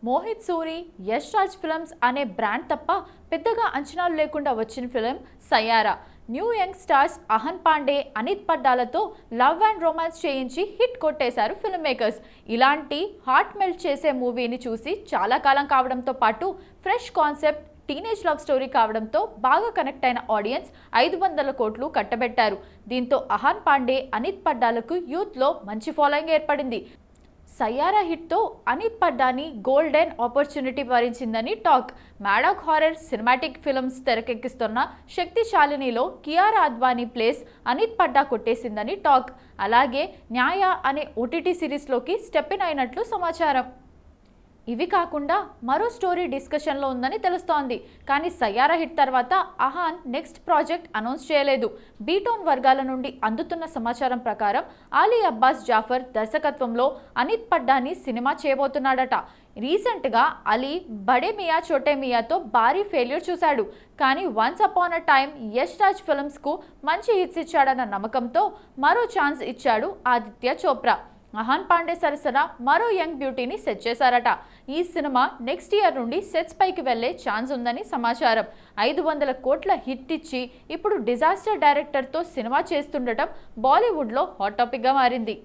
Mohit Suri, Yash Raj films అనే brand తప్ప పెద్దగా అంచనాలు లేకుండా వచ్చిన film Saiyaara. New young stars Ahaan Panday, Aneet పడ్డాలతో లవ్ అండ్ రొమాన్స్ చేయించి హిట్ కొట్టేశారు ఫిల్మ్ మేకర్స్. ఇలాంటి హార్ట్ మెల్ట్ చేసే మూవీని చూసి చాలా కాలం కావడంతో పాటు fresh concept, teenage love story కావడంతో బాగా కనెక్ట్ అయిన ఆడియన్స్ 500 కోట్లు కట్టబెట్టారు. దీంతో అహాన్ పాండే, అనిత్ పడ్డాలకు యూత్లో మంచి ఫాలోయింగ్ ఏర్పడింది. సయ్యారా హిట్తో అనిత్ పడ్డాని గోల్డెన్ ఆపర్చునిటీ వరించిందని talk. Maddock horror cinematic films తెరకెక్కిస్తున్న శక్తిశాలినిలో కియారా అద్వానీ ప్లేస్ అనిత్ పడ్డా కొట్టేసిందని టాక్. అలాగే న్యాయ అనే ఓటీటీ సిరీస్లోకి స్టెప్ ఇన్ అయినట్లు సమాచారం. ఇవి కాకుండా మరో స్టోరీ డిస్కషన్లో ఉందని తెలుస్తోంది. కానీ సయ్యారా హిట్ తర్వాత అహాన్ నెక్స్ట్ ప్రాజెక్ట్ అనౌన్స్ చేయలేదు. బీటోన్ వర్గాల నుండి అందుతున్న సమాచారం ప్రకారం అలీ అబ్బాస్ జాఫర్ దర్శకత్వంలో అనిత్ పడ్డాని సినిమా చేయబోతున్నాడట. రీసెంట్గా అలీ బడే మియా చోటే మియాతో భారీ ఫెయిల్యూర్ చూశాడు. కానీ once upon a time Yash Raj ఫిల్మ్స్కు మంచి హిట్స్ ఇచ్చాడన్న నమ్మకంతో మరో ఛాన్స్ ఇచ్చాడు ఆదిత్య చోప్రా. అహాన్ పాండే సరసన మరో యంగ్ బ్యూటీని సెట్ చేశారట. ఈ సినిమా నెక్స్ట్ ఇయర్ నుండి సెట్స్ పైకి వెళ్లే ఛాన్స్ ఉందని సమాచారం. 500 కోట్ల హిట్ ఇచ్చి ఇప్పుడు డిజాస్టర్ డైరెక్టర్తో సినిమా చేస్తుండటం బాలీవుడ్లో హాట్ టాపిక్గా మారింది.